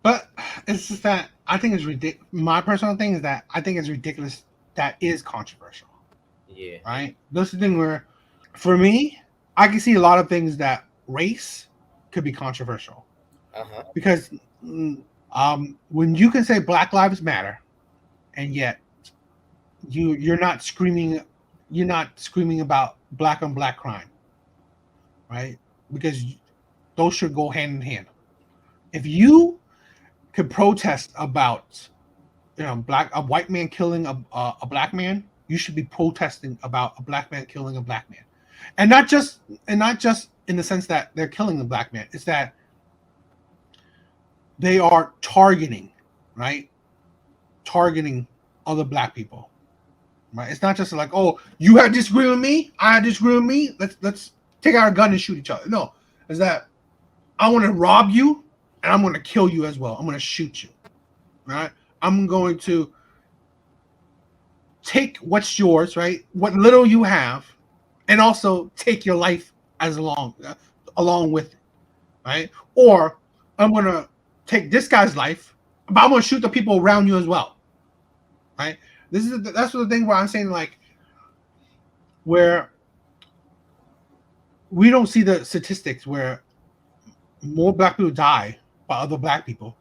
But it's just that I think it's ridiculous. My personal thing is that I think it's ridiculous. That is controversial, Yeah. right? This is the thing where, for me, I can see a lot of things that race could be controversial Uh-huh. because when you can say Black Lives Matter and yet you're not screaming about black on black crime, right? Because those should go hand in hand. If you could protest about a white man killing a black man, you should be protesting about a black man killing a black man, and not just in the sense that they're killing the black man. It's that they are targeting, right? Targeting other black people, right? It's not just like, oh, you had disagree with me, I had disagree with me. Let's take out a gun and shoot each other. No, is that I want to rob you and I'm going to kill you as well. I'm going to shoot you, right? I'm going to take what's yours, right? What little you have, and also take your life as along with it, right? Or I'm gonna take this guy's life, but I'm gonna shoot the people around you as well, right? That's the thing where I'm saying like where we don't see the statistics where more black people die by other black people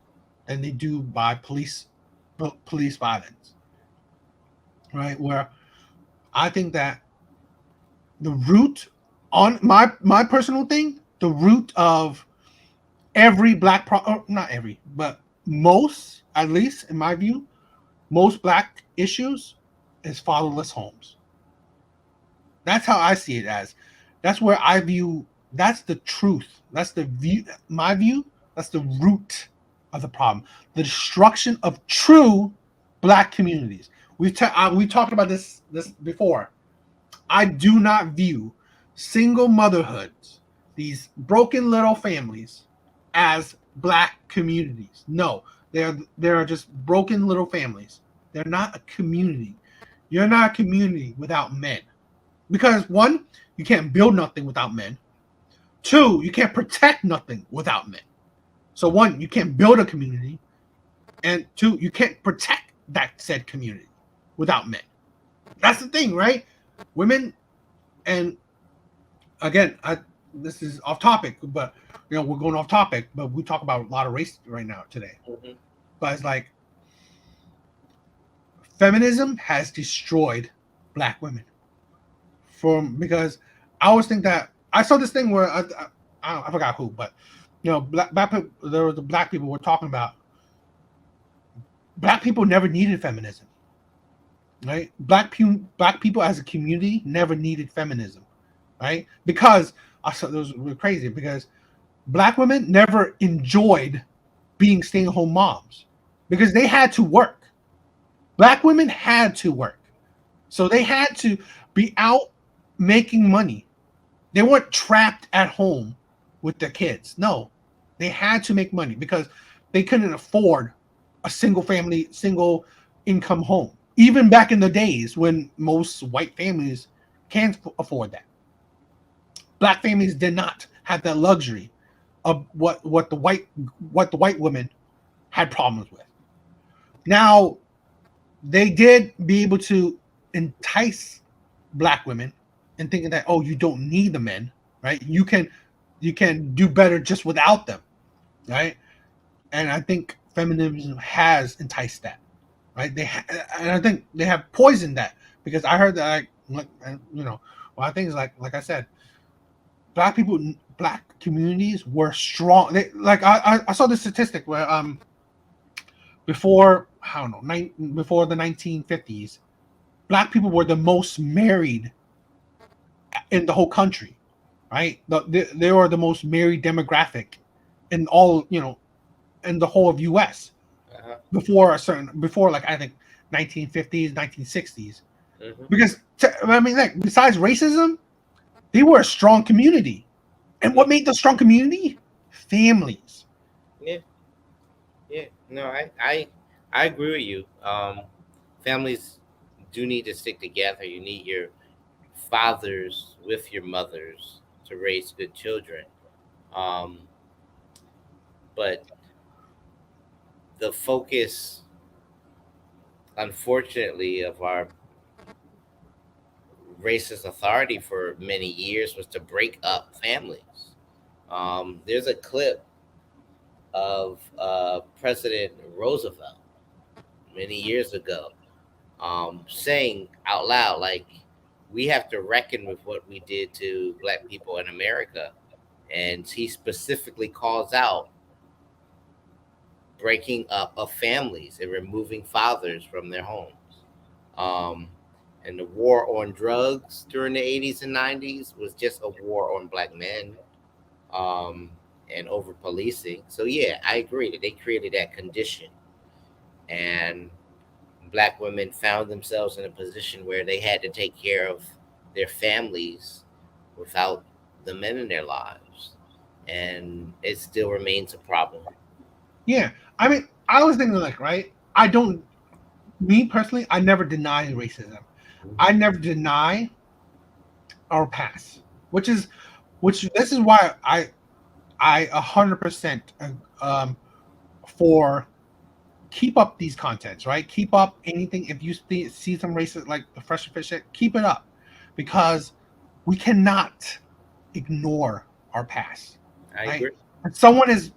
than they do by police violence, right? Where I think that the root on my personal thing, the root of every not every, but most, at least in my view, most black issues is fatherless homes. That's how I see it as. That's where I view. That's the truth. That's the view. My view. That's the root of the problem. The destruction of true black communities. We talked about this before. I do not view single motherhoods, these broken little families, as black communities. No, they are just broken little families. They're not a community. You're not a community without men. Because one, you can't build nothing without men. Two, you can't protect nothing without men. So one, you can't build a community, and two, you can't protect that said community without men. That's the thing, right? Women, and again, this is off topic, but we're going off topic, but we talk about a lot of race right now today. Mm-hmm. But it's like feminism has destroyed black women from because I always think that I saw this thing where I forgot who, but black people, there was the black people were talking about black people never needed feminism, right? Black people as a community never needed feminism, right? Because I saw those were crazy because black women never enjoyed being stay-at-home moms because they had to work. Black women had to work. So they had to be out making money. They weren't trapped at home with their kids. No. They had to make money because they couldn't afford a single income home. Even back in the days when most white families can't afford that. Black families did not have that luxury of what the white women had problems with. Now they did be able to entice black women and thinking that you don't need the men, right? You can do better just without them, right? And I think feminism has enticed that, right? And I think they have poisoned that because I heard that well, I think it's like I said, black communities were strong. I saw this statistic where before I don't know before the 1950s, black people were the most married in the whole country, right? They were the most married demographic in all in the whole of U.S. Uh-huh. before like I think 1950s 1960s Mm-hmm. because I mean like besides racism, they were a strong community, and Yeah. what made the strong community? Families. Yeah. Yeah. No, I agree with you. Families do need to stick together. You need your fathers with your mothers to raise good children. Um, but the focus, unfortunately, of our racist authority for many years was to break up families. There's a clip of President Roosevelt many years ago saying out loud, like, we have to reckon with what we did to black people in America. And he specifically calls out breaking up of families and removing fathers from their homes. Um, and the war on drugs during the 80s and 90s was just a war on black men, um, and over policing. So, yeah, I agree that they created that condition. And black women found themselves in a position where they had to take care of their families without the men in their lives. And it still remains a problem. Yeah, I mean, I was thinking like, right? I don't, me personally, I never deny racism. I never deny our past, which is, which this is why I 100% um for keep up these contents, right? Keep up anything. If you see some racist like the fresh and fit shit, keep it up, because we cannot ignore our past. I Right? agree. If someone is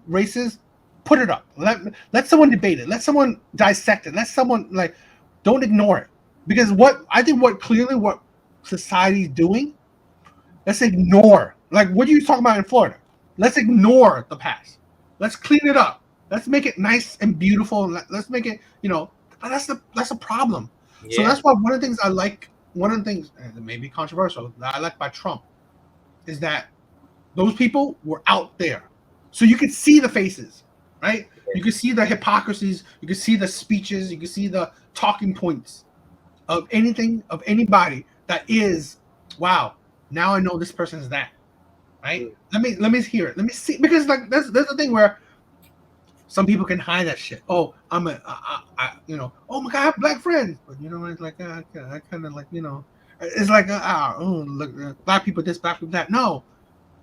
racist, put it up. Let someone debate it. Let someone dissect it. Let someone like don't ignore it. Because what I think what clearly what society's doing, let's ignore. Like what are you talking about in Florida? Let's ignore the past. Let's clean it up. Let's make it nice and beautiful. And let's make it, but that's a problem. So Yeah. that's why one of the things I like, one of the things and it may be controversial that I like by Trump is that those people were out there. So you could see the faces, right? You could see the hypocrisies, you could see the speeches, you could see the talking points of anything, of anybody that is, wow, now I know this person is that, right? Let me hear it. Let me see, because like there's the thing where some people can hide that shit. Oh, oh my god, I have black friends, but it's like I kind of like it's like oh look, black people this, black people that. No,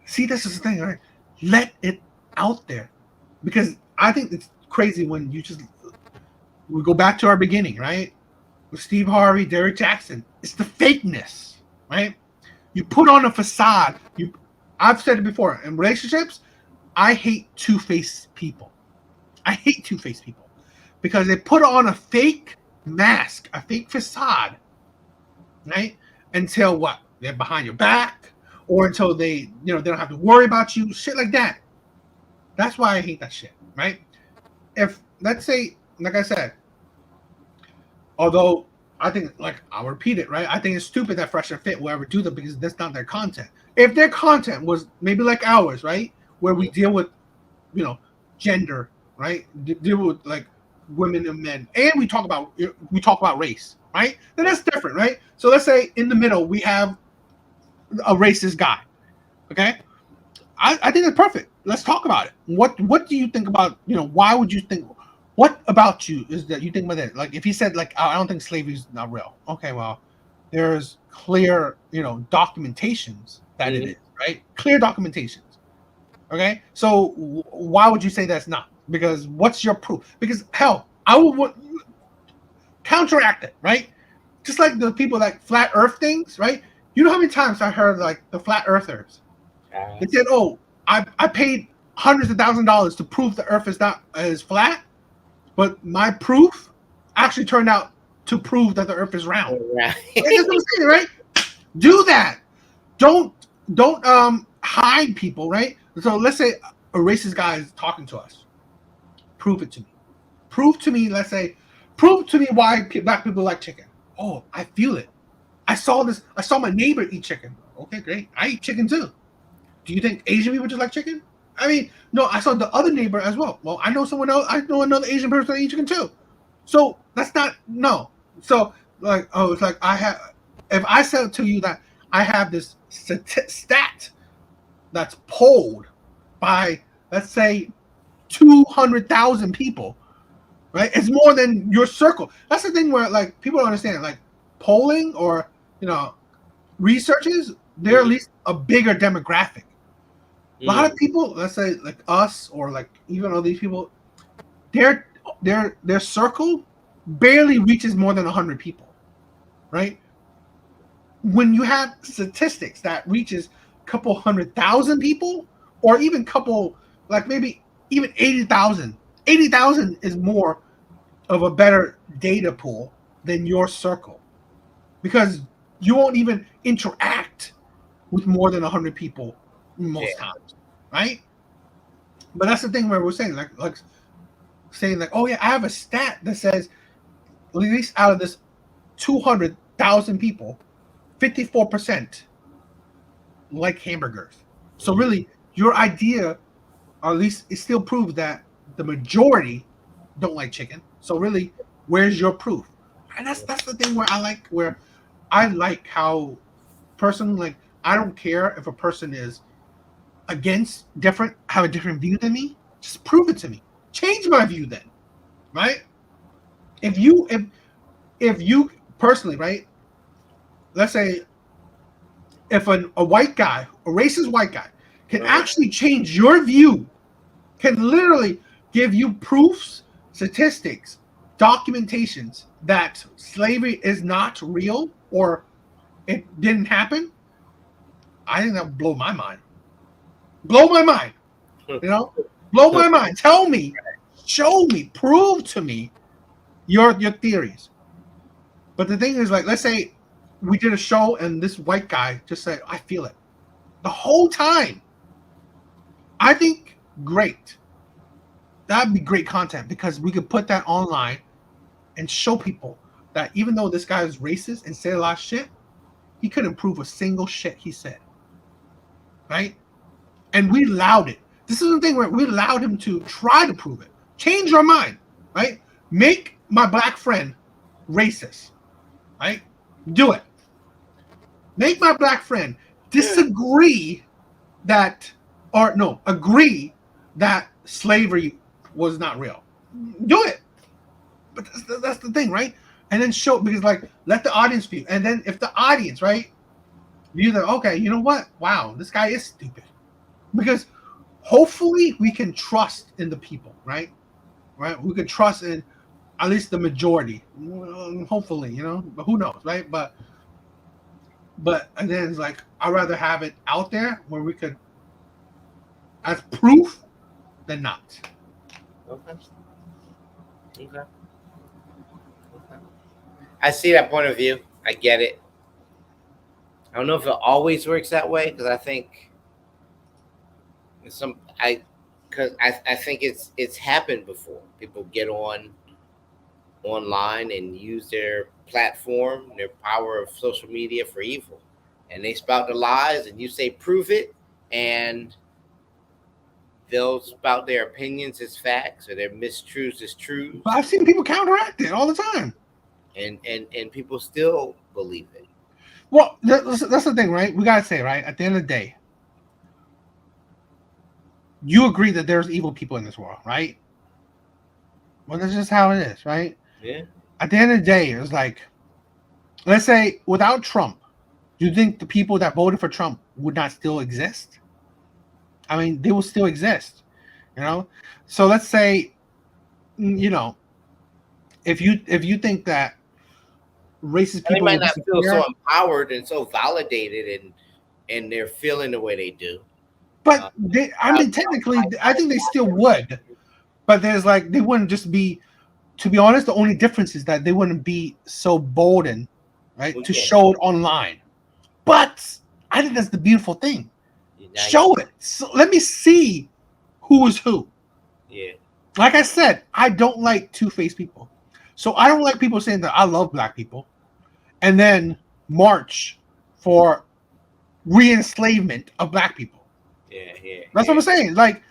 see, this is the thing, right? Let it out there, because I think it's crazy when we go back to our beginning, right? With Steve Harvey, Derek Jackson, it's the fakeness, right? You put on a facade. I've said it before in relationships. I hate two-faced people. I hate two-faced people because they put on a fake mask, a fake facade, right? Until what? They're behind your back, or until they don't have to worry about you, shit like that. That's why I hate that shit, right? If let's say, like I said, although I think, like I'll repeat it, right? I think it's stupid that Fresh and Fit will ever do that because that's not their content. If their content was maybe like ours, right, where we deal with, gender, right, deal with like women and men, and we talk about race, right? Then that's different, right? So let's say in the middle we have a racist guy, okay? I think that's perfect. Let's talk about it. What do you think about, why would you think, what about you is that you think about it? Like if he said like, oh, I don't think slavery is not real. Okay, well, there's clear, documentations that it is, right? Clear documentations. Okay, so why would you say that's not? Because what's your proof? Because hell, I would counteract it, right? Just like the people like flat Earth things, right? You know how many times I heard like the flat earthers? They said, "Oh, I paid hundreds of $1,000s to prove the Earth is not as flat, but my proof actually turned out to prove that the Earth is round." Right. That's what I'm saying, right? Do that. Don't hide people, right? So let's say a racist guy is talking to us. Prove it to me. Prove to me. Let's say, prove to me why black people like chicken. Oh, I feel it. I saw this. I saw my neighbor eat chicken. Okay, great. I eat chicken too. Do you think Asian people just like chicken? I mean, no, I saw the other neighbor as well. Well, I know someone else. I know another Asian person that eats chicken too. So that's not, no. So like, oh, it's like if I said to you that I have this stat that's polled by, let's say, 200,000 people, right? It's more than your circle. That's the thing where like people don't understand. Like polling or researches, they're at least a bigger demographic. A lot of people, let's say like us or like even all these people, their circle barely reaches more than 100 people, right? When you have statistics that reaches a couple 100,000 people, or even couple, like maybe even 80,000, 80,000 is more of a better data pool than your circle, because you won't even interact with more than 100 people most times, right? But that's the thing where we're saying, like saying like, oh yeah, I have a stat that says at least out of this 200,000 people, 54% like hamburgers. So really, your idea, or at least it still proves that the majority don't like chicken. So really, where's your proof? And that's the thing where I like how person, like, I don't care if a person is against different, have a different view than me. Just prove it to me. Change my view then, right? If you personally, right? Let's say if a white guy, a racist white guy, can actually change your view, can literally give you proofs, statistics, documentations that slavery is not real or it didn't happen, I think that would blow my mind. Blow my mind. You know? Blow my mind. Tell me, show me, prove to me your theories. But the thing is, like, let's say we did a show and this white guy just said, I feel it. The whole time. I think great. That'd be great content because we could put that online and show people that even though this guy is racist and said a lot of shit, he couldn't prove a single shit he said. Right? And we allowed it. This is the thing where we allowed him to try to prove it. Change your mind. Right? Make my black friend racist. Right? Do it. Make my black friend disagree that, or no, agree that slavery was not real. Do it. But that's the thing, right? And then show, because like, let the audience view. And then if the audience, right, view that, okay, you know what? Wow, this guy is stupid. Because hopefully we can trust in the people, right? Right? We can trust in at least the majority. Hopefully, you know, but who knows, right? But and then it's like, I'd rather have it out there where we could as proof than not. Okay. I see that point of view. I get it. I don't know if it always works that way, because I think I think it's happened before. People get online and use their platform, their power of social media for evil, and they spout the lies, and you say prove it, and they'll spout their opinions as facts or their mistruths as truths. But I've seen people counteract it all the time, and people still believe it. Well, that's the thing, right? We gotta say, right, at the end of the day, you agree that there's evil people in this world, right? Well, that's just how it is, right? Yeah. At the end of the day, it's like, let's say without Trump, do you think the people that voted for Trump would not still exist? I mean, they will still exist, you know? So let's say, you know, if you think that racist people, they might not feel so empowered and so validated, and they're feeling the way they do. But technically, I think they still would. But there's like, they wouldn't just be. To be honest, the only difference is that they wouldn't be so bolden, right, to show it online. But I think that's the beautiful thing. Show it. So let me see who is who. Yeah. Like I said, I don't like two-faced people. So I don't like people saying that I love black people and then march for re-enslavement of black people. Yeah. That's what I'm saying. Like,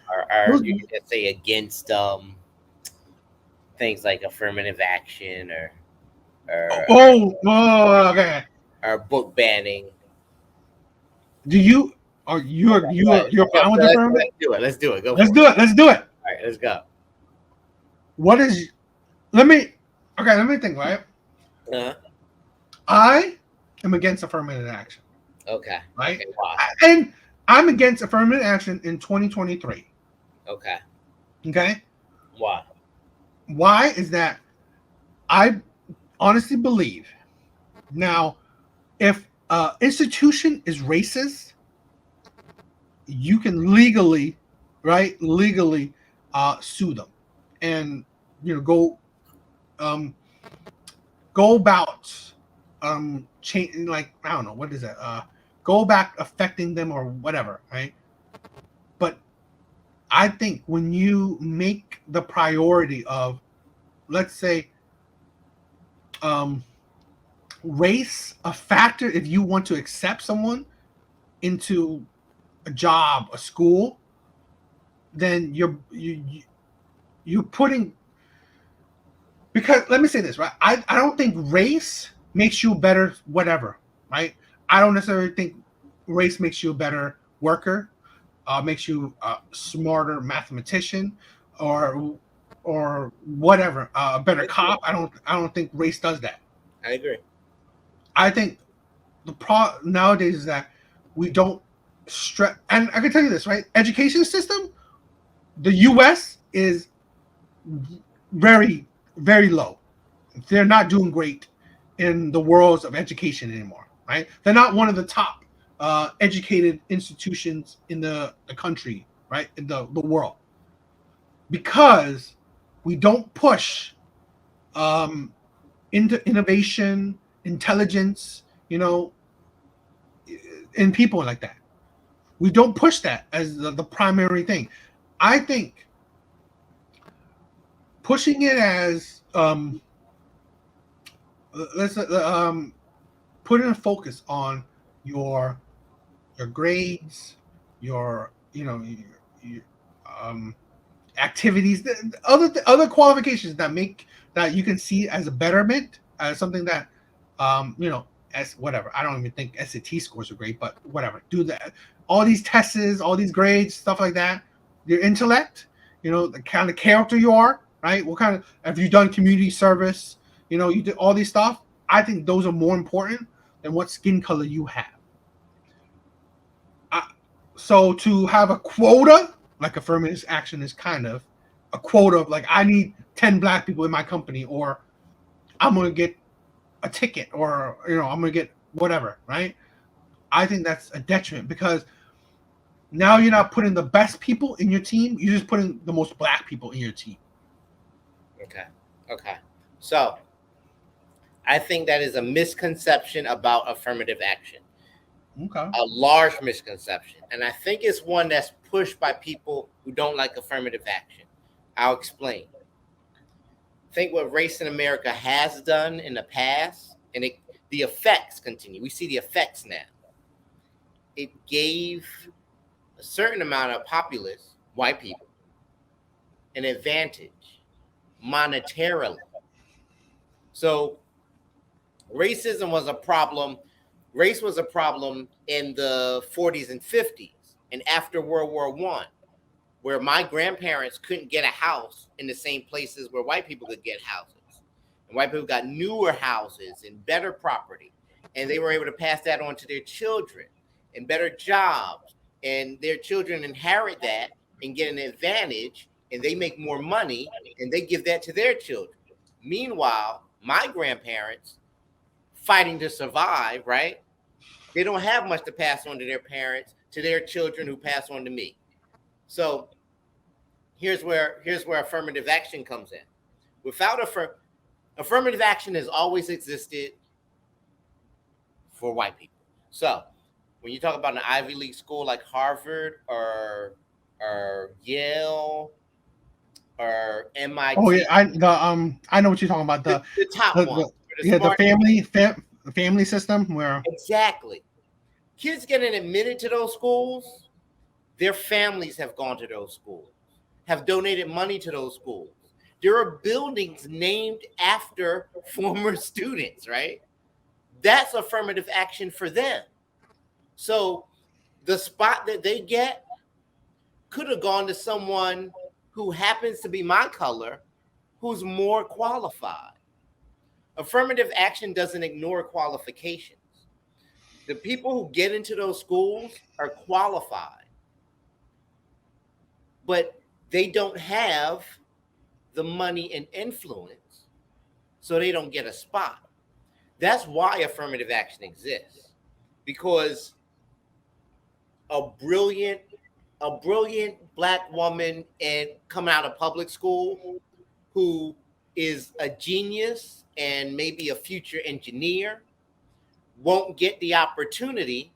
or you can say against things like affirmative action or okay. Or book banning. Do you? You're fine with affirmative? Let's do it. Let's do it. All right, let's go. What is? Let me think. Right. I am against affirmative action. Okay. Right. Okay, wow. And I'm against affirmative action in 2023. Okay. Okay. Why? Why is that? I honestly believe now, if institution is racist, you can legally, right, legally sue them, and go um, go about change, like, I don't know what is that, go back affecting them or whatever, right? But I think when you make the priority of, let's say, um, race a factor, if you want to accept someone into a job, a school, then you're putting, because let me say this, right? I don't think race makes you a better whatever, right? I don't necessarily think race makes you a better worker, makes you a smarter mathematician, or whatever, a better I agree. cop. I don't think race does that. I agree. I think the pro nowadays is that we don't stress, and I can tell you this, right? Education system, the U.S. is very, very low. They're not doing great in the worlds of education anymore, right? They're not one of the top educated institutions in the country, right? In the world, because we don't push um, into innovation, intelligence, in people like that. We don't push that as the primary thing. I think pushing it as let's putting a focus on your grades, your your um, activities, other qualifications that make that you can see as a betterment, as something that as whatever. I don't even think SAT scores are great, but whatever. Do that. All these tests, all these grades, stuff like that. Your intellect, the kind of character you are, right? What kind of, have you done community service? You did all these stuff. I think those are more important than what skin color you have. I, so to have a quota, like affirmative action is kind of a quota of, like, I need 10 black people in my company, or I'm going to get a ticket, or I'm going to get whatever, right? I think that's a detriment, because now you're not putting the best people in your team, you're just putting the most black people in your team. Okay. Okay. So I think that is a misconception about affirmative action, Okay. a large misconception. And I think it's one that's pushed by people who don't like affirmative action. I'll explain. Think what race in America has done in the past, and the effects continue. We see the effects now. It gave a certain amount of populace, white people, an advantage monetarily. So racism was a problem. Race was a problem in the 40s and 50s and after World War One, where my grandparents couldn't get a house in the same places where white people could get houses. And white people got newer houses and better property. And they were able to pass that on to their children and better jobs. And their children inherit that and get an advantage, and they make more money and they give that to their children. Meanwhile, my grandparents fighting to survive, right? They don't have much to pass on to their parents, to their children who pass on to me. So here's where affirmative action comes in. Without affirmative action has always existed for white people. So when you talk about an Ivy League school like Harvard or Yale or Oh yeah, MIT, I know what you're talking about, the top ones, or the yeah, the smart, family system where. exactly. Kids getting admitted to those schools, their families have gone to those schools, have donated money to those schools. There are buildings named after former students, right? That's affirmative action for them. So the spot that they get could have gone to someone who happens to be my color, who's more qualified. Affirmative action doesn't ignore qualifications. The people who get into those schools are qualified, but they don't have the money and influence so they don't get a spot. That's why affirmative action exists, because a brilliant black woman and coming out of public school who is a genius and maybe a future engineer won't get the opportunity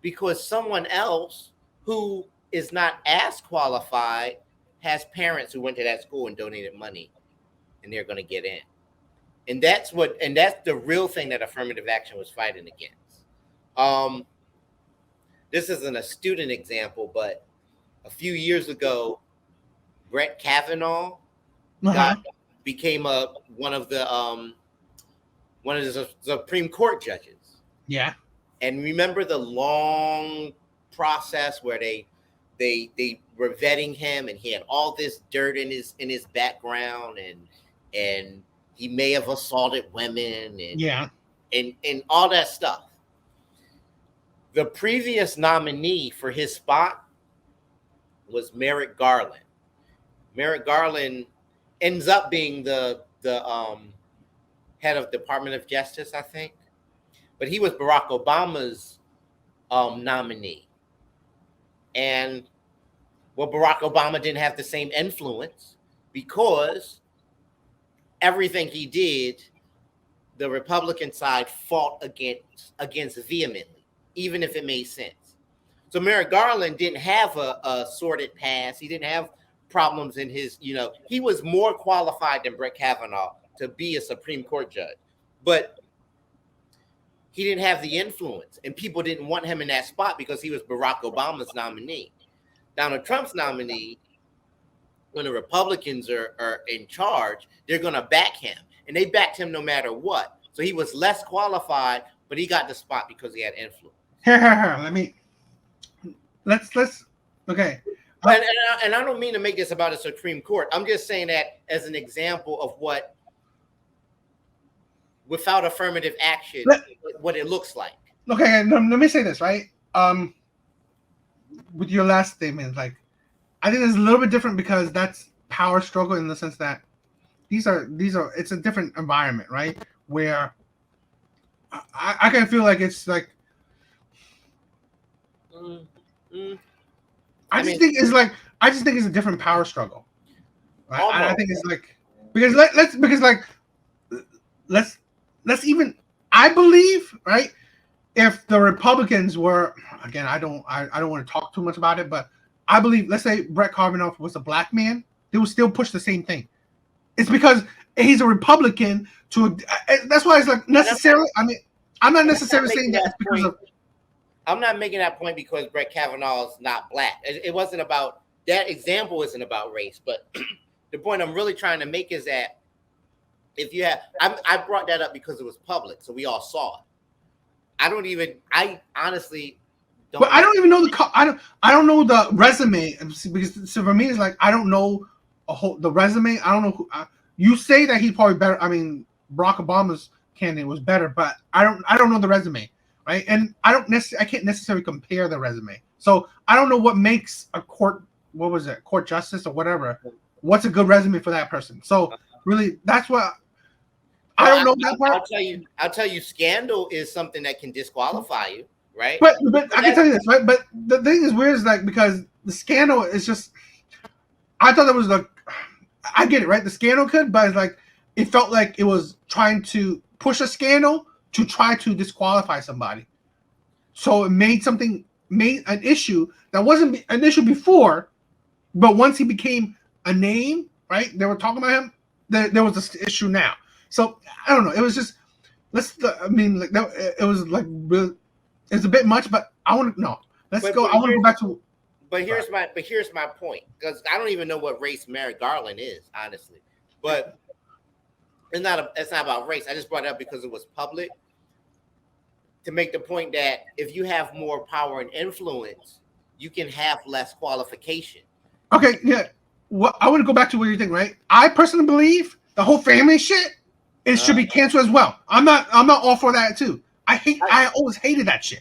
because someone else who is not as qualified has parents who went to that school and donated money, and they're going to get in. And that's the real thing that affirmative action was fighting against. This isn't a student example, but a few years ago, Brett Kavanaugh became one of the Supreme Court judges. Yeah. And remember the long process where they were vetting him, and he had all this dirt in his background, and he may have assaulted women, and all that stuff. The previous nominee for his spot was Merrick Garland. Merrick Garland ends up being the head of Department of Justice, I think. But he was Barack Obama's nominee. And Barack Obama didn't have the same influence because everything he did, the Republican side fought against vehemently, even if it made sense. So Merrick Garland didn't have a sordid past. He didn't have problems in his, he was more qualified than Brett Kavanaugh to be a Supreme Court judge. But he didn't have the influence, and people didn't want him in that spot because he was Barack Obama's nominee. Donald Trump's nominee, when the Republicans are in charge, they're going to back him, and they backed him no matter what. So he was less qualified, but he got the spot because he had influence. Let's okay. And I don't mean to make this about the Supreme Court. I'm just saying that as an example of what, without affirmative action, what it looks like. Okay, let me say this, right? With your last statement, I think it's a little bit different because that's power struggle in the sense that these are it's a different environment, right? Where I can feel like it's like I just think it's a different power struggle. Right? I think it's like let's even, I believe, right? If the Republicans were, again, I don't want to talk too much about it, but I believe, let's say Brett Kavanaugh was a black man, they would still push the same thing. It's because he's a Republican. That's why it's like necessarily. I mean, I'm not necessarily saying that it's because of. I'm not making that point because Brett Kavanaugh is not black. It wasn't about that example. Isn't about race, but the point I'm really trying to make is that if you have, I brought that up because it was public, so we all saw it. I honestly don't. But I don't even know I don't know the resume, because so for me it's like I don't know the resume. I don't know who. You say that he's probably better. I mean, Barack Obama's candidate was better, but I don't know the resume, right? And I can't necessarily compare the resume. So I don't know what makes a court justice or whatever. What's a good resume for that person? So really, that's what. I don't know that part. I'll tell you, scandal is something that can disqualify you, right? But I can tell you this, right? But the thing is weird is because the scandal is just. I thought that was I get it, right? The scandal could, but it's it felt like it was trying to push a scandal to try to disqualify somebody. So it made an issue that wasn't an issue before, but once he became a name, right? They were talking about him. There was this issue now. So I don't know. It was just it was it's a bit much, but I want to know. Let's go. I want to go back to. But here's my point, because I don't even know what race Merrick Garland is, honestly. But it's not about race. I just brought it up because it was public to make the point that if you have more power and influence, you can have less qualification. Okay, yeah. Well, I want to go back to what you're thinking, right? I personally believe the whole family shit. It should be canceled as well. I'm not all for that too. I always hated that shit.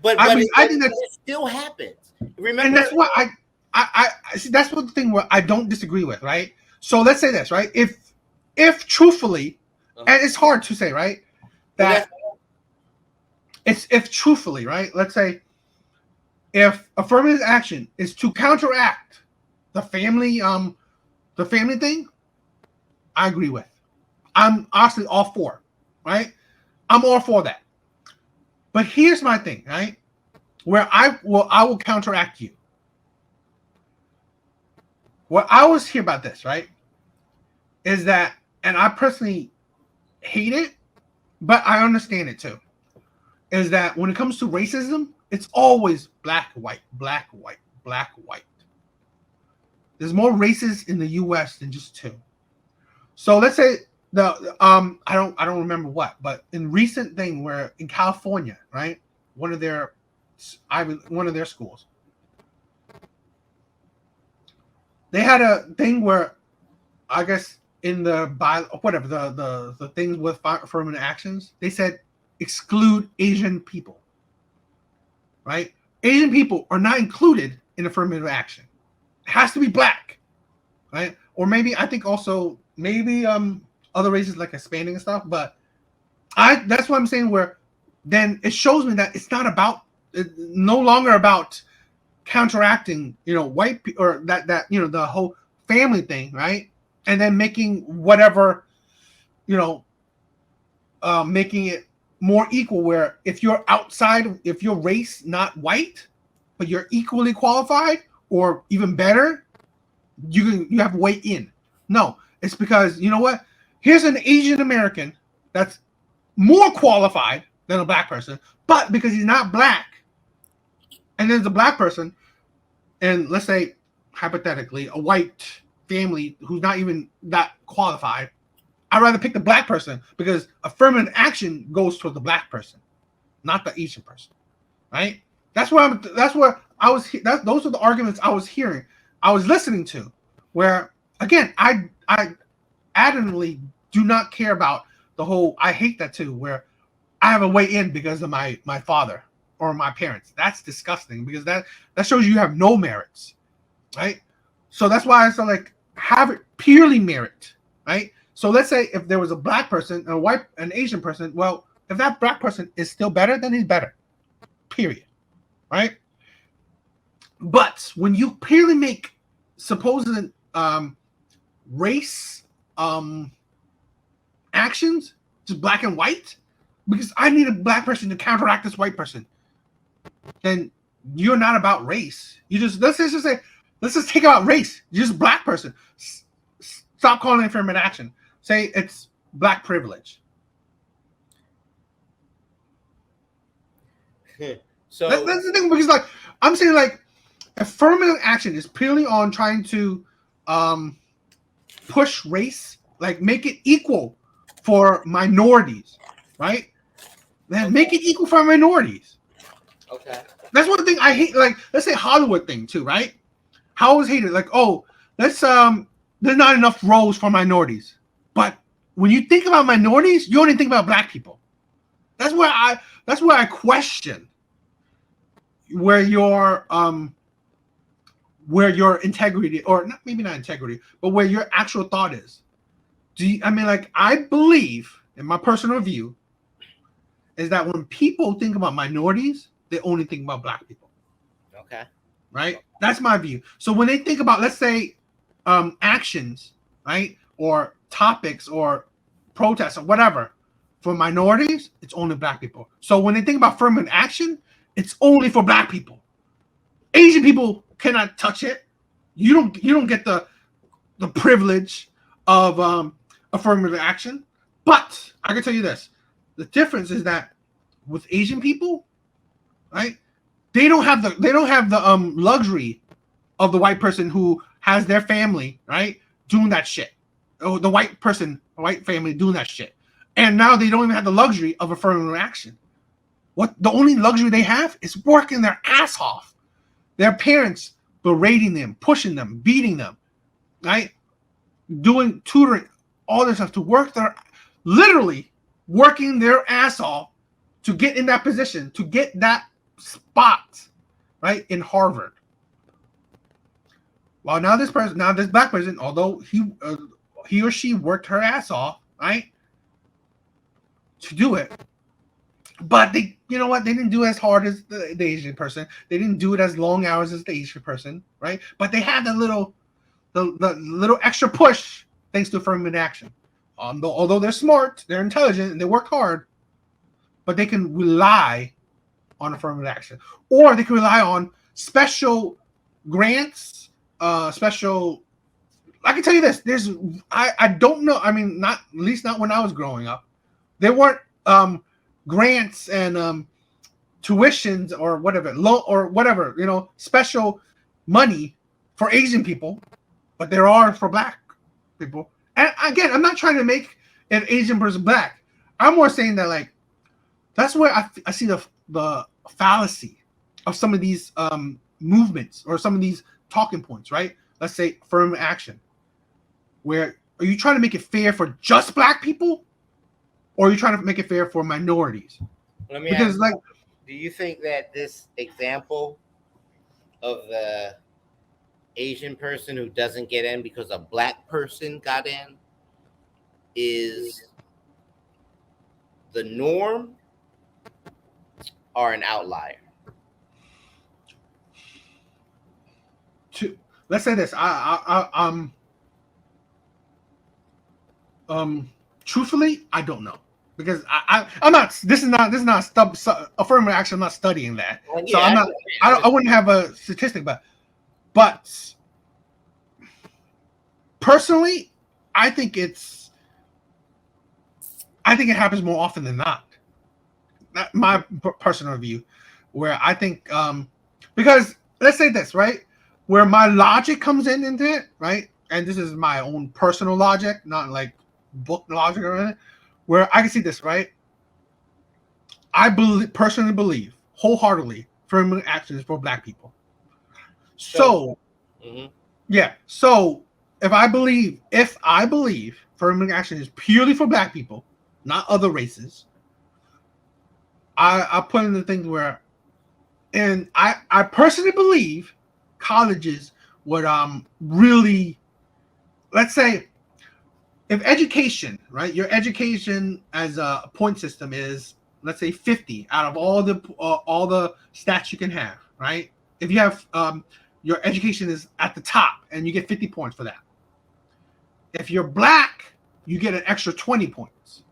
But I think that it still happens. Remember, and that's what I see. That's what the thing where I don't disagree with, right? So let's say this, right? If truthfully, and it's hard to say, right? That it's if truthfully, right? Let's say if affirmative action is to counteract the family thing, I agree with. I'm honestly all for, right? I'm all for that. But here's my thing, right? Where I will counteract you. What I always hear about this, right, is that, and I personally hate it, but I understand it too, is that when it comes to racism, it's always black, white, black, white, black, white. There's more races in the U.S. than just two. So let's say I don't remember what, but in recent thing where in California, right, one of their schools, they had a thing where, I guess in the whatever the things with affirmative actions, they said exclude Asian people, right? Asian people are not included in affirmative action. It has to be black, right? Or maybe I think also maybe other races like Hispanic and stuff. But that's what I'm saying. Where then it shows me that it's not about, no longer about counteracting, white people, or that the whole family thing, right? And then making whatever, making it more equal. Where if you're outside, if you're race not white, but you're equally qualified or even better, you have way in. No, it's because you know what? Here's an Asian American that's more qualified than a black person, but because he's not black, and there's a black person, and let's say hypothetically a white family who's not even that qualified, I'd rather pick the black person because affirmative action goes toward the black person, not the Asian person, right? That's where I was. Those are the arguments I was hearing, I was listening to. Where again, I adamantly do not care about the whole. I hate that too. Where I have a way in because of my father or my parents. That's disgusting because that shows you have no merits, right? So that's why I said like have it purely merit, right? So let's say if there was a black person, an Asian person, well, if that black person is still better, then he's better, period, right? But when you purely make supposed race actions just black and white, because I need a black person to counteract this white person, then you're not about race. You just let's just take out race. You're just a black person. Stop calling it affirmative action. Say it's black privilege. So that's the thing, because like I'm saying, like affirmative action is purely on trying to push race, like make it equal for minorities, right? Then make it equal for minorities. Okay. That's one thing I hate. Like let's say Hollywood thing too, right? I always hated like, oh, let's there's not enough roles for minorities. But when you think about minorities, you only think about black people. That's where I question where your integrity, or not, maybe not integrity, but where your actual thought is. I believe, in my personal view, is that when people think about minorities, they only think about black people. Okay. Right? That's my view. So when they think about, let's say, actions, right, or topics or protests or whatever for minorities, it's only black people. So when they think about affirmative action, it's only for black people. Asian people cannot touch it. You don't get the privilege of affirmative action. But I can tell you this: the difference is that with Asian people, right, they don't have the luxury of the white person who has their family, right, doing that shit. Oh, the white family doing that shit. And now they don't even have the luxury of affirmative action. What the only luxury they have is working their ass off. Their parents berating them, pushing them, beating them, right? Doing tutoring, all this stuff to work literally working their ass off to get in that position, to get that spot, right, in Harvard. Well, now this black person, although he or she worked her ass off, right, to do it, but they, you know what, they didn't do as hard as the Asian person. They didn't do it as long hours as the Asian person, right? But they had the little extra push thanks to affirmative action. Although they're smart, they're intelligent, and they work hard, but they can rely on affirmative action, or they can rely on special grants, special. I can tell you this: I don't know. I mean, not at least not when I was growing up. There weren't grants and tuitions or whatever, special money for Asian people, but there are for black people. And again, I'm not trying to make an Asian person black. I'm more saying that, like, that's where I see the fallacy of some of these movements or some of these talking points, right? Let's say affirmative action. Where are you trying to make it fair for just black people, or are you trying to make it fair for minorities? Let me ask, like, do you think that this example of the Asian person who doesn't get in because a black person got in is the norm or an outlier? Let's say this. Truthfully, I don't know, because I'm not. This is not affirmative action. I'm not studying that, well, yeah, so I'm not. I wouldn't have a statistic, but personally, I think it happens more often than not. My personal view, where I think because let's say this, right, where my logic comes into it, right, and this is my own personal logic, not like book logic or anything, where I can see this, right? I personally believe wholeheartedly affirmative action is for black people. So, yeah. So if I believe affirmative action is purely for black people, not other races, I put in the things where, and I personally believe colleges would really, let's say, if education, right, your education as a point system is, let's say, 50 out of all the stats you can have, right? If you have your education is at the top and you get 50 points for that. If you're black, you get an extra 20 points.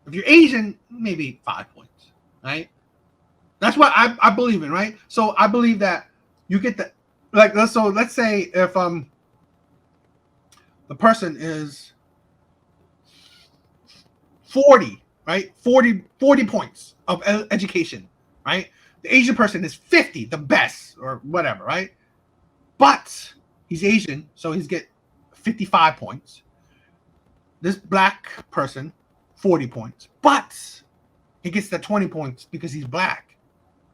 If you're Asian, maybe 5 points, right? That's what I believe in, right? So I believe that you get the, like, so let's say if the person is 40, right? 40 points of education, right? The Asian person is 50, the best or whatever, right? But he's Asian, so he's get 55 points. This black person, 40 points, but he gets the 20 points because he's black.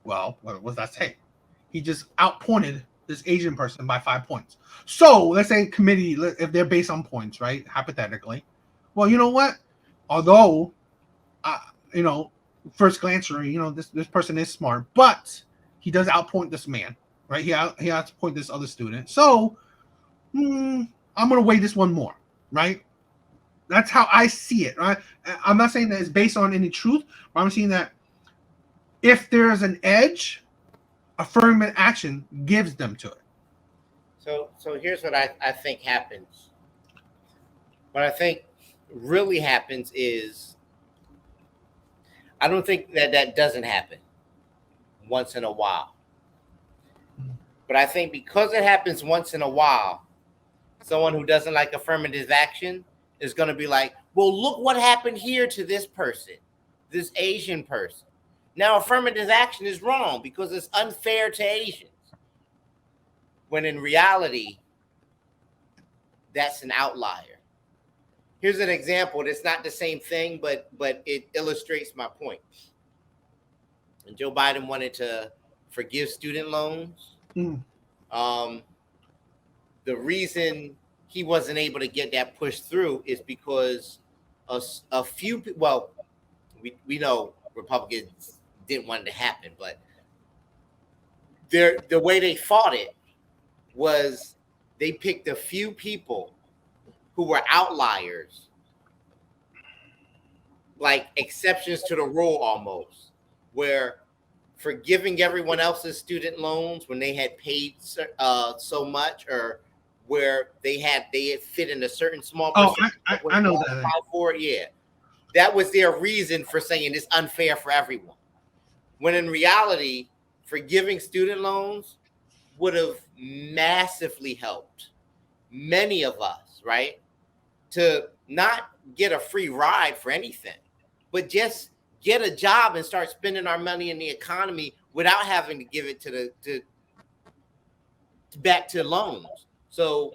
Well, what does that say? He just outpointed this Asian person by 5 points. So let's say committee, if they're based on points, right? Hypothetically. Well, you know what? Although, first glance, this person is smart, but he does outpoint this man, right? He outpoint this other student. So I'm going to weigh this one more, right? That's how I see it, right? I'm not saying that it's based on any truth, but I'm saying that if there's an edge, affirmative action gives them to it. So here's what I think happens. What I think really happens is, I don't think that doesn't happen once in a while. But I think because it happens once in a while, someone who doesn't like affirmative action is going to be like, well, look what happened here to this person, this Asian person. Now, affirmative action is wrong because it's unfair to Asians. When in reality, that's an outlier. Here's an example. It's not the same thing, but it illustrates my point. And Joe Biden wanted to forgive student loans. The reason he wasn't able to get that pushed through is because a few, well, we know Republicans didn't want it to happen, but the way they fought it was they picked a few people who were outliers, like exceptions to the rule almost, where forgiving everyone else's student loans when they had paid so much, or where they had fit in a certain small Oh, percentage of what I they know qualified that. for. Yeah, that was their reason for saying it's unfair for everyone. When in reality, forgiving student loans would have massively helped many of us, right? To not get a free ride for anything, but just get a job and start spending our money in the economy without having to give it to back to loans. So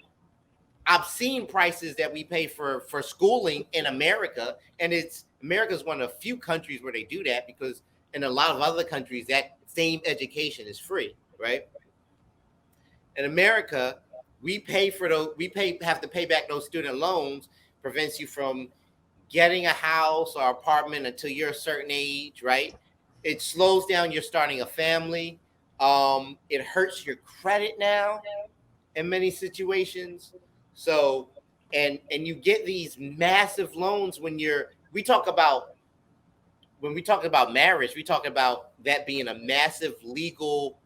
I've seen prices that we pay for schooling in America, and America's one of the few countries where they do that, because in a lot of other countries that same education is free, right? In America, have to pay back those student loans, prevents you from getting a house or apartment until you're a certain age, right? It slows down your starting a family. It hurts your credit now in many situations. So, and you get these massive loans when we talk about marriage, we talk about that being a massive legal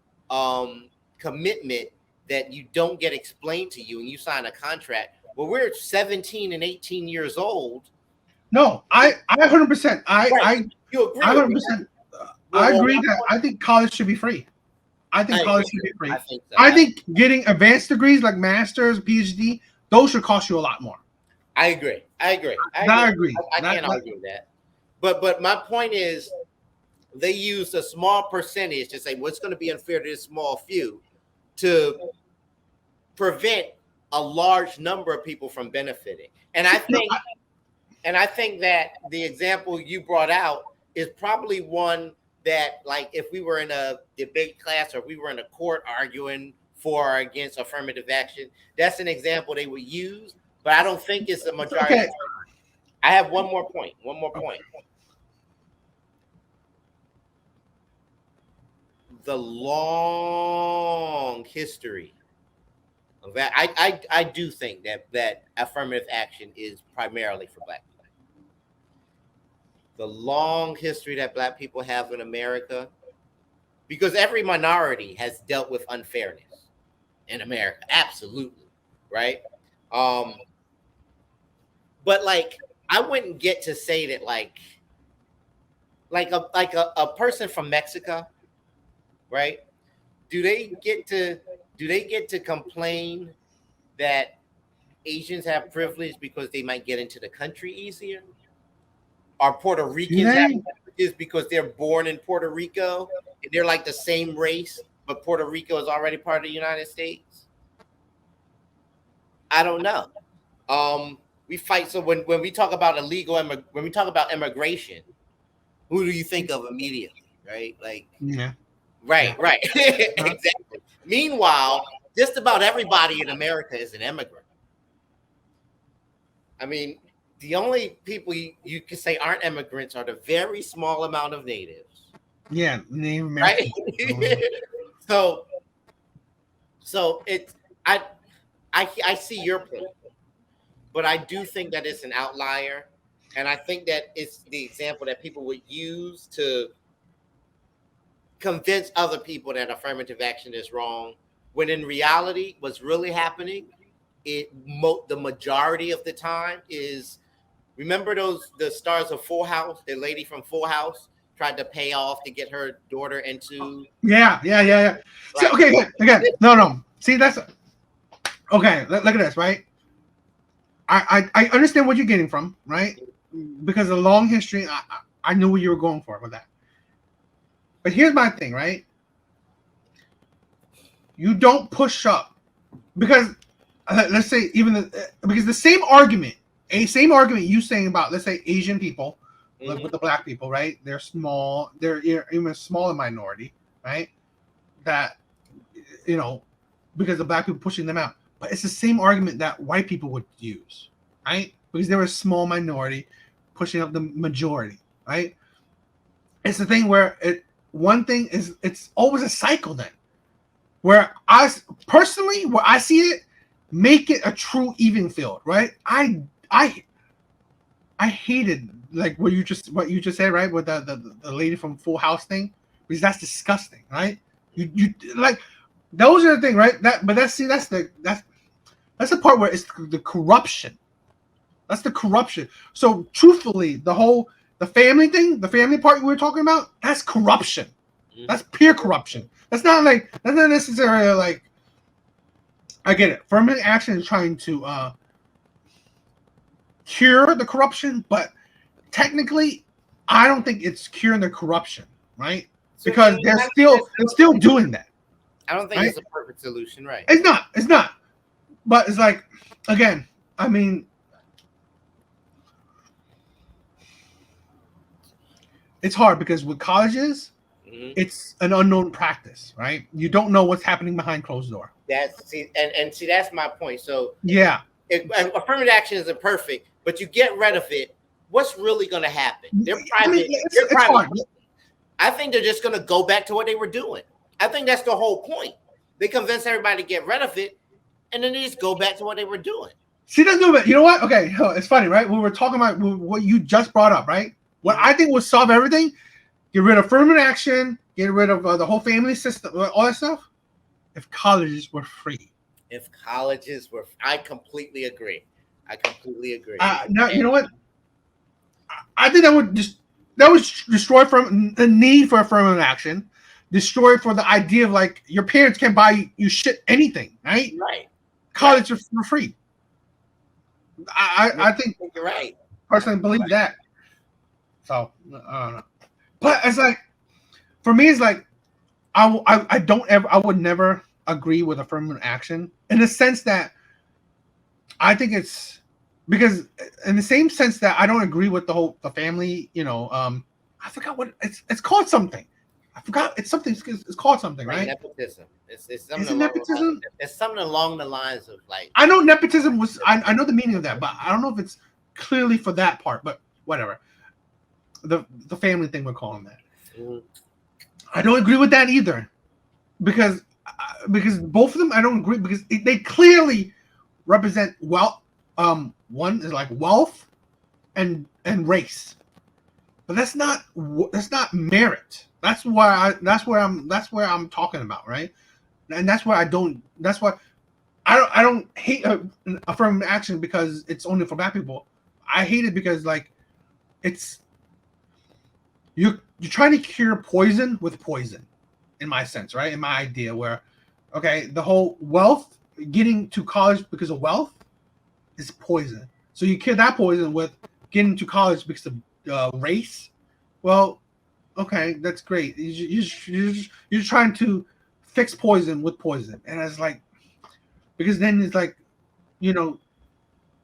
commitment that you don't get explained to you, and you sign a contract. Well, we're 17 and 18 years old. No, I 100%. You agree? I 100%. I agree that I think college should be free. I think college should be free. I think so. I think getting advanced degrees like master's, PhD, those should cost you a lot more. I agree. I agree. I agree. I can't argue with that. But my point is, they used a small percentage to say what's going to be unfair to this small few to prevent a large number of people from benefiting. And I think that the example you brought out is probably one that, like, if we were in a debate class or if we were in a court arguing for or against affirmative action, that's an example they would use. But I don't think it's a majority. Okay. I have one more point. The long history of that, I do think that affirmative action is primarily for Black people. The long history that Black people have in America, because every minority has dealt with unfairness in America, absolutely, right? But like, I wouldn't get to say that like a person from Mexico, right? Do they get to complain that Asians have privilege because they might get into the country easier? Or Puerto Ricans have privileges because they're born in Puerto Rico and they're like the same race, but Puerto Rico is already part of the United States? I don't know. We fight. So when we talk about when we talk about immigration, who do you think of immediately, right? Like, yeah. Right. Exactly. Meanwhile, just about everybody in America is an immigrant. I mean, the only people you can say aren't immigrants are the very small amount of natives. Yeah, Native Americans. Right? So it's I see your point, but I do think that it's an outlier, and I think that it's the example that people would use to convince other people that affirmative action is wrong, when in reality, what's really happening, the majority of the time is, remember the stars of Full House, the lady from Full House tried to pay off to get her daughter into. Yeah. Right. So, okay, again, no. See, that's okay. Look at this, right? I understand what you're getting from, right? Because of the long history, I knew what you were going for with that. But here's my thing, right? You don't push up because let's say because the same argument you saying about, let's say, Asian people, like with the Black people, right? They're small, they're even a smaller minority, right? That, because the Black people pushing them out. But it's the same argument that white people would use, right? Because they're a small minority pushing up the majority, right? It's the thing where it's always a cycle then. Where I personally, where I see it, make it a true even field, right? I hated like what you just said, right? With the lady from Full House thing, because that's disgusting, right? You like those are the thing, right? That's the part where it's the corruption. That's the corruption. So truthfully, the family thing, the family part we were talking about, that's corruption. That's pure corruption. That's not necessarily like I get it. Affirmative action is trying to cure the corruption, but technically, I don't think it's curing the corruption, right? So, Because they're still doing that. I don't think right? it's a perfect solution, right? It's not. But it's like, again, I mean, it's hard because with colleges, it's an unknown practice, right? You don't know what's happening behind closed door. See, that's my point. So yeah, affirmative action isn't perfect, but you get rid of it. What's really going to happen? They're private. I mean, it's hard. I think they're just going to go back to what they were doing. I think that's the whole point. They convince everybody to get rid of it, and then they just go back to what they were doing. See, that's no bit. You know what? Okay, it's funny, right? We were talking about what you just brought up, right? What I think will solve everything: get rid of affirmative action, get rid of the whole family system, all that stuff. If colleges were free. If colleges were, I completely agree. Now, you know what? I think that would destroy from the need for affirmative action, destroy for the idea of like your parents can buy you shit anything, right? Right. College is for free. I think you're right. Personally, believe that. So I don't know, but it's like for me, it's like I would never agree with affirmative action in the sense that I think it's because in the same sense that I don't agree with the family, I forgot what it's called something. I forgot it's something. It's called something, right? Nepotism. It's something. Is it nepotism? It's something along the lines of like. I know nepotism was. I know the meaning of that, but I don't know if it's clearly for that part. But whatever. The family thing we're calling that. Mm-hmm. I don't agree with that either, because both of them I don't agree because they clearly represent wealth. One is like wealth and race, but that's not merit. That's where I'm talking about, right? And that's why I don't hate affirmative action because it's only for black people. I hate it because like it's you're trying to cure poison with poison, in my sense, right? In my idea, where okay, the whole wealth getting to college because of wealth is poison. So you cure that poison with getting to college because of race. Well, okay, that's great. You're trying to fix poison with poison, and it's like because then it's like, and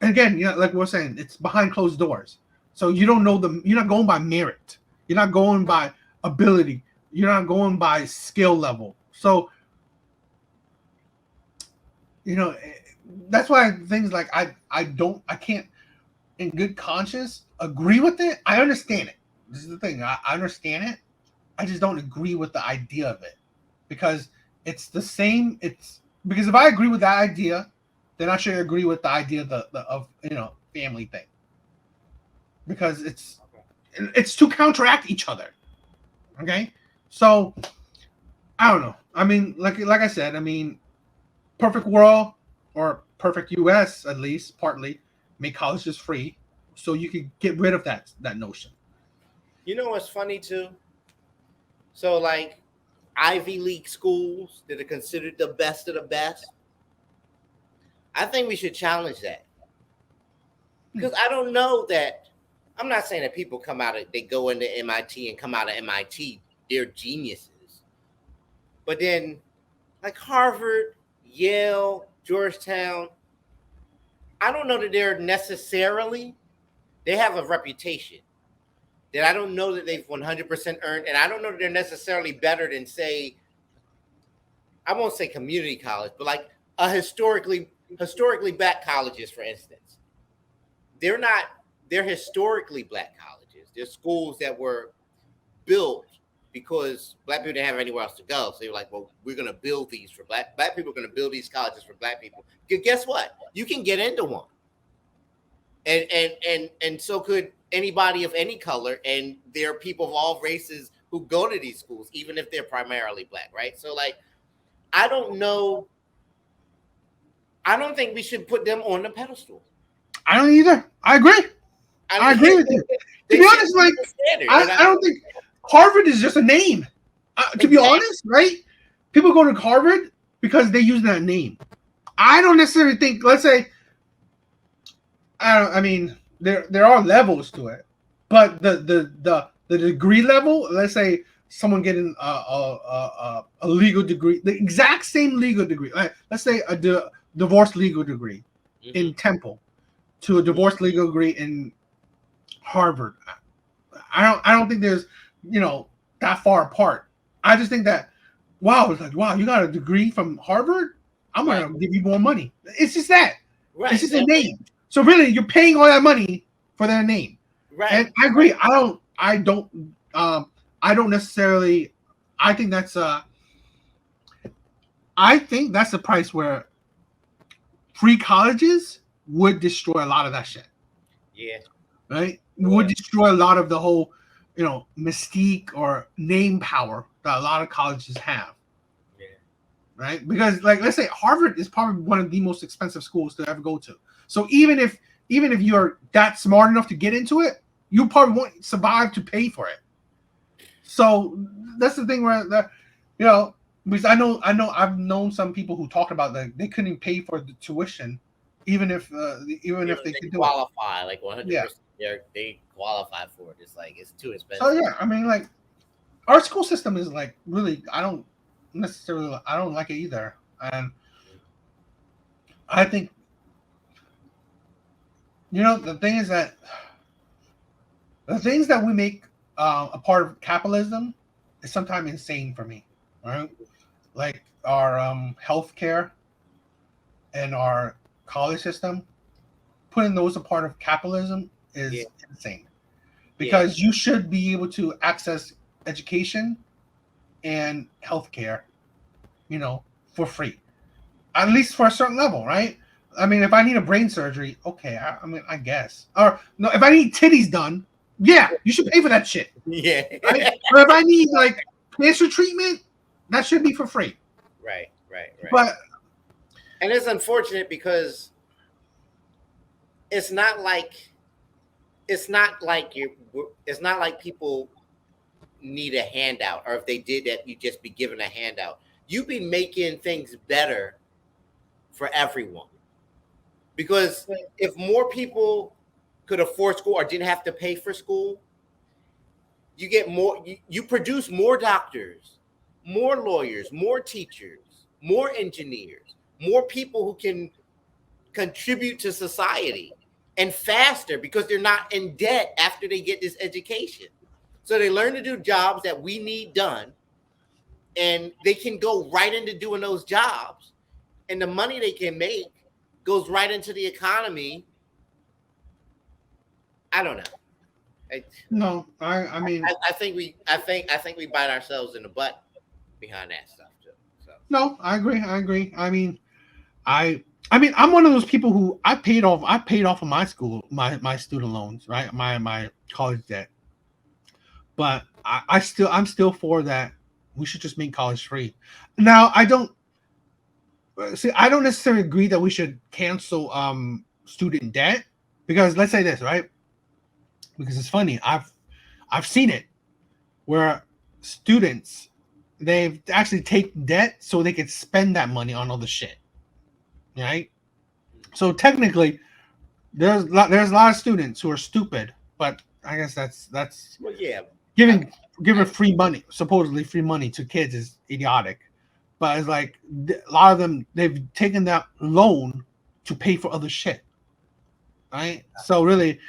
again, like we we're saying, it's behind closed doors, so you don't know you're not going by merit, you're not going by ability, you're not going by skill level. So, that's why things like I can't, in good conscience, agree with it. I understand it. This is the thing. I understand it. I just don't agree with the idea of it because it's the same. It's because if I agree with that idea, then I should agree with the idea of family thing because it's to counteract each other. Okay, so I don't know. I mean, like I said, I mean, perfect world or perfect U.S. at least partly make colleges free, so you could get rid of that notion. You know what's funny too? So like Ivy League schools that are considered the best of the best, I think we should challenge that. Because I don't know that, I'm not saying that people they go into MIT and come out of MIT, they're geniuses. But then like Harvard, Yale, Georgetown, I don't know that they have a reputation that I don't know that they've 100% earned. And I don't know that they're necessarily better than, say, I won't say community college, but like a historically black colleges, for instance. They're historically black colleges. They're schools that were built because black people didn't have anywhere else to go. So they were like, well, we're going to build these for black people are going to build these colleges for black people. Guess what? You can get into one. And so could anybody of any color. And there are people of all races who go to these schools, even if they're primarily black, right? So like, I don't know. I don't think we should put them on the pedestal. I don't either. I agree. I agree with you. To be honest, like I don't think Harvard is just a name. To be honest, right? People go to Harvard because they use that name. I don't necessarily think. Let's say, I mean, there are levels to it, but the degree level. Let's say someone getting a legal degree, the exact same legal degree. Let's say a divorce legal degree in Temple to a divorce legal degree in Harvard. I don't think there's that far apart. I just think that it's like, wow, you got a degree from Harvard? I'm gonna give you more money. It's just that. Right. It's just a name. So really you're paying all that money for their name. Right. And I agree. I don't necessarily I think that's the price where free colleges would destroy a lot of that shit. Yeah. Right? Would destroy a lot of the whole, mystique or name power that a lot of colleges have. Yeah. Right? Because like let's say Harvard is probably one of the most expensive schools to ever go to. So even if you're that smart enough to get into it, you probably won't survive to pay for it. So that's the thing where because I know I've known some people who talk about that they couldn't pay for the tuition, even if they could qualify, like 100%, they qualify for it. It's like it's too expensive. So yeah, I mean, like our school system is like really, I don't like it either, and I think the thing is that the things that we make a part of capitalism is sometimes insane for me, right? Like our healthcare and our college system, putting those a part of capitalism is insane, because you should be able to access education and healthcare, for free, at least for a certain level, right? I mean, if I need a brain surgery, okay, I guess, or no, if I need titties done, you should pay for that shit. Yeah. Right? Or if I need like cancer treatment, that should be for free. Right. But it's unfortunate because it's not like people need a handout, or if they did that, you'd just be given a handout. You'd be making things better for everyone. Because if more people could afford school or didn't have to pay for school, you get more, you produce more doctors, more lawyers, more teachers, more engineers, more people who can contribute to society, and faster because they're not in debt after they get this education. So they learn to do jobs that we need done, and they can go right into doing those jobs, and the money they can make goes right into the economy. I don't know. I mean, I think we bite ourselves in the butt behind that stuff too. So no, I agree. I mean, I'm one of those people who I paid off of my school, my student loans, right? My college debt. But I'm still for that. We should just make college free. Now, I don't necessarily agree that we should cancel student debt, because let's say this, right? Because it's funny. I've seen it where students, they've actually taken debt so they could spend that money on other shit. Right? So technically, there's a lot of students who are stupid, but I guess that's giving free money, supposedly free money to kids is idiotic. But it's like a lot of them, they've taken that loan to pay for other shit. Right? So really,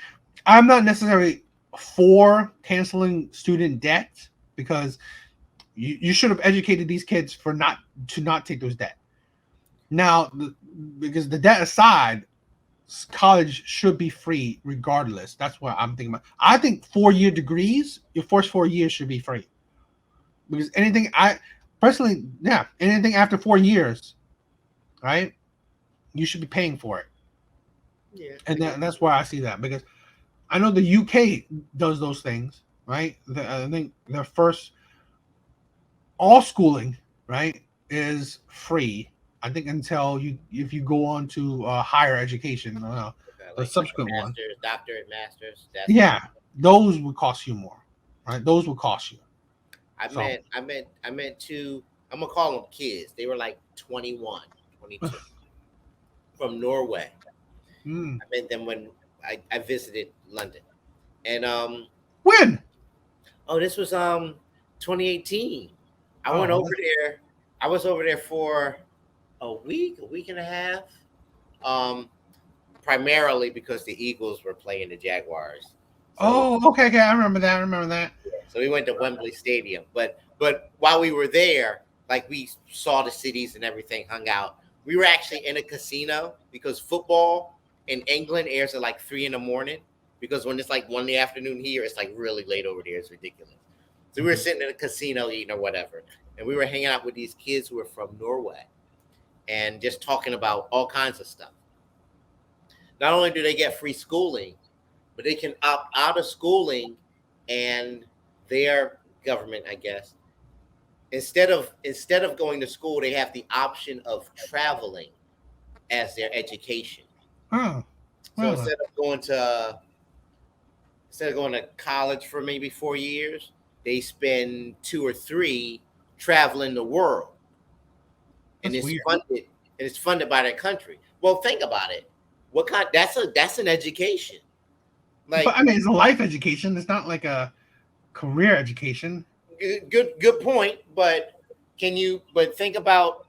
I'm not necessarily for canceling student debt, because you should have educated these kids to not take those debt. Now, because the debt aside, college should be free regardless. That's what I'm thinking about. I think 4-year degrees, your first 4 years should be free. because anything I personally, yeah, anything after 4 years, right? You should be paying for it, Yeah. and that's why I see that because I know the UK does those things, right? I think their first all schooling, right, is free. I think until you if you go on to higher education, the Like subsequent one, masters, doctorate, masters. That's yeah, those would cost you more, right? Those would cost you. So, I meant two. I'm gonna call them kids. They were like 21, 22 from Norway. mm. I met them when I visited London, and When? oh, this was 2018. I went Oh, over there. I was over there for a week and a half. Um, primarily because the Eagles were playing the Jaguars. So okay, okay. I remember that. I remember that. so we went to Wembley Stadium. But while we were there, like we saw the cities and everything, hung out. We were actually in a casino because football in England airs at like 3 in the morning. Because when it's like 1 in the afternoon here, it's like really late over there. It's ridiculous. So we were sitting in a casino eating or whatever, and we were hanging out with these kids who were from Norway, and just talking about all kinds of stuff. Not only do they get free schooling, but they can opt out of schooling and their government, I guess, instead of going to school, they have the option of traveling as their education. Oh, So really? instead of going to college for maybe 4 years, they spend 2 or 3 traveling the world, and That's weird. it's funded by their country. Well, think about it. What kind? That's an education. Like But I mean, it's a life education. It's not like a career education. good point. But can you? But think about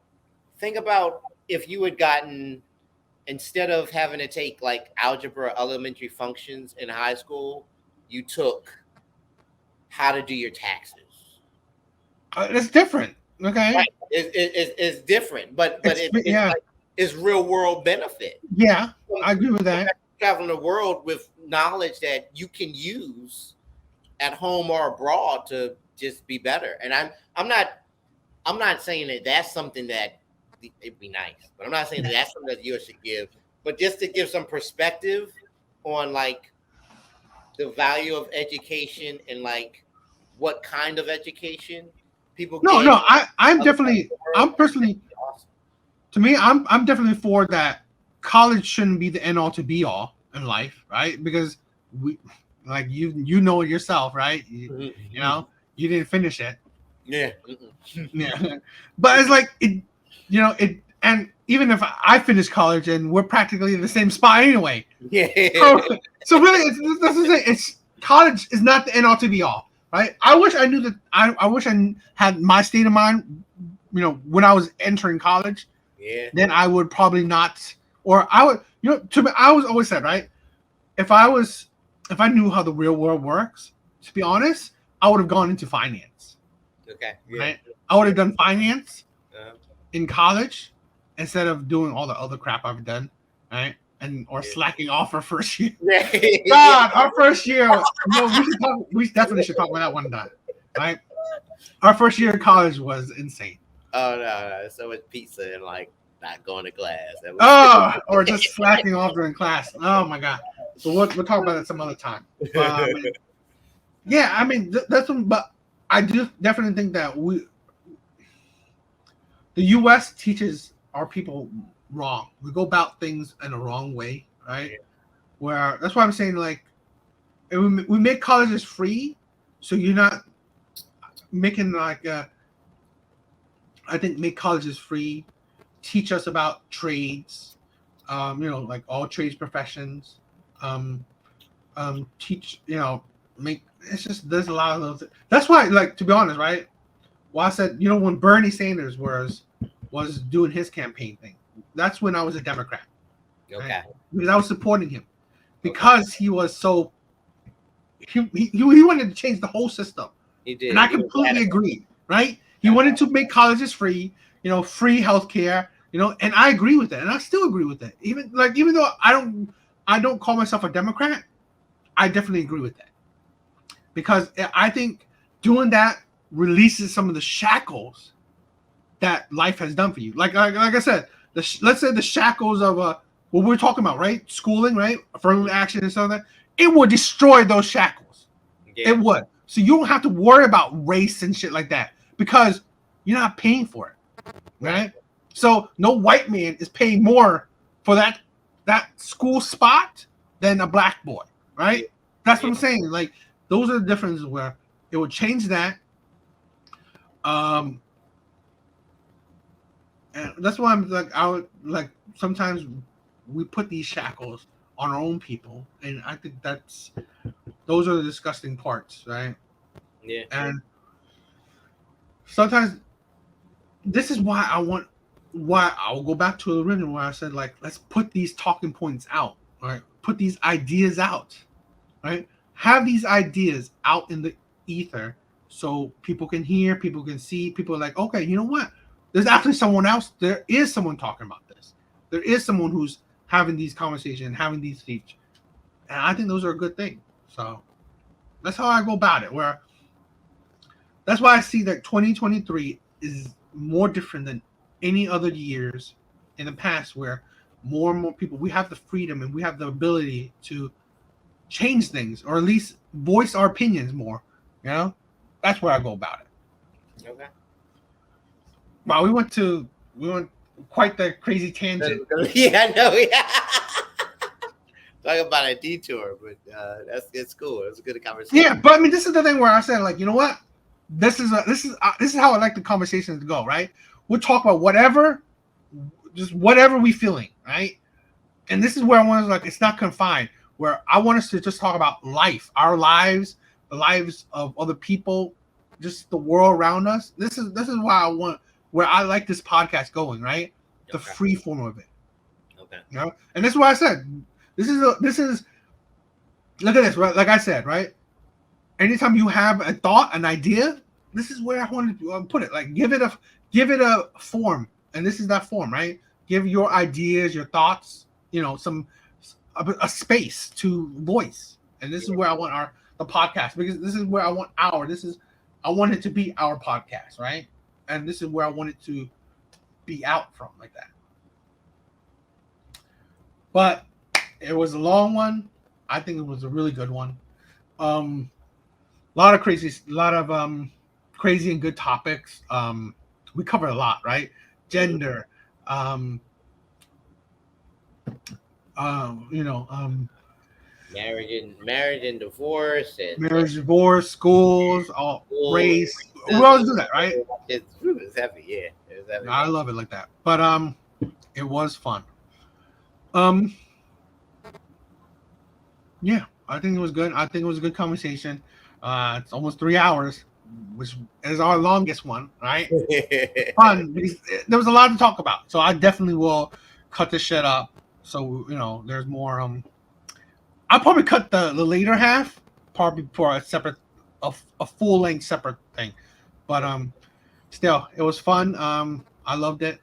if you had gotten, instead of having to take like algebra elementary functions in high school, you took how to do your taxes. It's different. Okay. Right. It's different, but it's Yeah, like it's real world benefit. yeah. I agree with that. Traveling the world with knowledge that you can use at home or abroad to just be better. And I'm not saying that that's something that it'd be nice, but I'm not saying that that's something that you should give. But just to give some perspective on like the value of education and like what kind of education people No, get. no. I'm other parts definitely. of the world, I'm personally. awesome. To me, I'm definitely for that. College shouldn't be the end all to be all in life, right? Because we, like you know it yourself, right? You know, you didn't finish it. Yeah. Yeah, but it's like it, it. And even if I finished college and we're practically in the same spot anyway, Yeah. so really, this is it. It's college is not the end all to be all, right? I wish I knew that. I wish I had my state of mind. When I was entering college, Yeah. then I would probably not, or I would. To me, I was always said, right? If I knew how the real world works, to be honest, I would have gone into finance, Okay. Yeah. right? I would have done finance Uh, in college instead of doing all the other crap I've done, right? Or Yeah. slacking off our first year. yeah. God, our first year. We definitely should talk about that one time, right? Our first year of college was insane. Oh no. So much pizza and like not going to class. That was Or just slacking off during class. Oh my god. So we'll talk about that some other time. Yeah, I mean that's one, but I do definitely think that the U.S. teaches our people wrong. We go about things in a wrong way, right? Yeah. Where that's why I'm saying like we make colleges free, so you're not making like I think make colleges free, teach us about trades, like all trades professions, teach, make it's just there's a lot of those. That's why, like to be honest, right? Well, I said, when Bernie Sanders was doing his campaign thing, that's when I was a Democrat. Okay. Right? Because I was supporting him because he was so he wanted to change the whole system. He did. And I completely agree, right? He wanted to make colleges free, free healthcare, and I agree with that, and I still agree with that. Even though I don't call myself a Democrat, I definitely agree with that because I think doing that releases some of the shackles that life has done for you. Like I said, let's say the shackles of what we're talking about, right? Schooling, right? Affirmative action and stuff like that. It will destroy those shackles. Yeah. It would. So you don't have to worry about race and shit like that because you're not paying for it, right? So no white man is paying more for that school spot than a black boy, right? That's what I'm saying. Like those are the differences where it would change that. And that's why I'm like, I would like sometimes we put these shackles on our own people, and I think those are the disgusting parts, right? Yeah. And sometimes this is why I'll go back to the original where I said, like, let's put these talking points out, right? Put these ideas out, right? Have these ideas out in the ether so people can hear, people can see, people are like, okay, you know what? There's actually someone else. There is someone talking about this. There is someone who's having these conversations, having these speech. And I think those are a good thing. So that's how I go about it. Where that's why I see that 2023 is more different than any other years in the past, where more and more people, we have the freedom and we have the ability to change things, or at least voice our opinions more. You know, that's where I go about it. Okay. Wow, we went quite the crazy tangent. Yeah, I know. Yeah. Talk about a detour, but it's cool. It's a good conversation. Yeah, but I mean, this is the thing where I said, like, you know what? This is how I like the conversations to go, right? We'll talk about whatever, just whatever we feeling, right? And this is where I want to, like, it's not confined. Where I want us to just talk about life, our lives, the lives of other people, just the world around us. This is why I want, where I like this podcast going, right? The free form of it. Okay. You know, and this is why I said this is look at this, right? Like I said, right? Anytime you have a thought, an idea, this is where I want to put it. Like give it a form, and this is that form, right? Give your ideas, your thoughts, you know, a space to voice, and this is where I want the podcast, because this is where I want I want it to be our podcast, right? And this is where I want it to be out from, like that. But it was a long one. I think it was a really good one. A lot of crazy and good topics. We covered a lot, right? Gender, marriage and divorce, and marriage, divorce, schools, race. We always do that, right? It's heavy, yeah. It's heavy. I love it like that. But it was fun. Yeah, I think it was good. I think it was a good conversation. It's almost 3 hours, which is our longest one, right? Fun, because there was a lot to talk about. So I definitely will cut this shit up. So, you know, there's more. I'll probably cut the later half, probably for a separate, a full length separate thing. But still, it was fun. I loved it.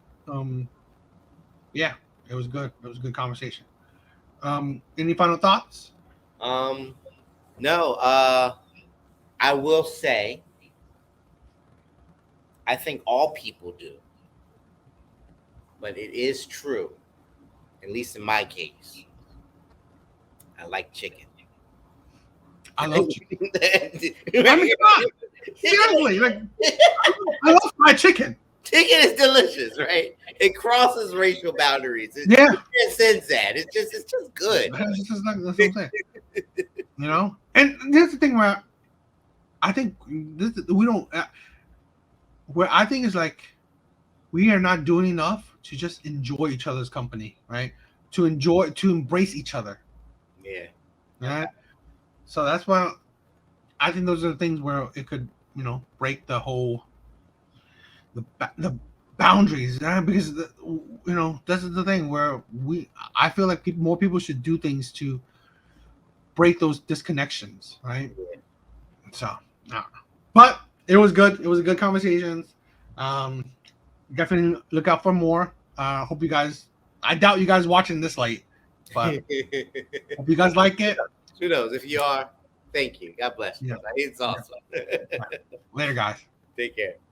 Yeah, it was good. It was a good conversation. Any final thoughts? No. I will say, I think all people do, but it is true, at least in my case. I like chicken. I love chicken. I mean, come on. Seriously, like, I love fried chicken. Chicken is delicious, right? It crosses racial boundaries. It transcends that. It's just good. That's what I'm saying. You know, and here's the thing where I think we don't. Where I think is like we are not doing enough to just enjoy each other's company, right? To embrace each other. Yeah. Right. So that's why I think those are the things where it could, you know, break the whole the boundaries, because you know, this is the thing where I feel like more people should do things to break those disconnections, right? Yeah. So, I don't know. But it was good. It was a good conversation. Definitely look out for more. Hope you guys. I doubt you guys watching this late, but hope you guys like it. Who knows? If you are, thank you. God bless you. Yeah. It's awesome. Later, guys. Take care.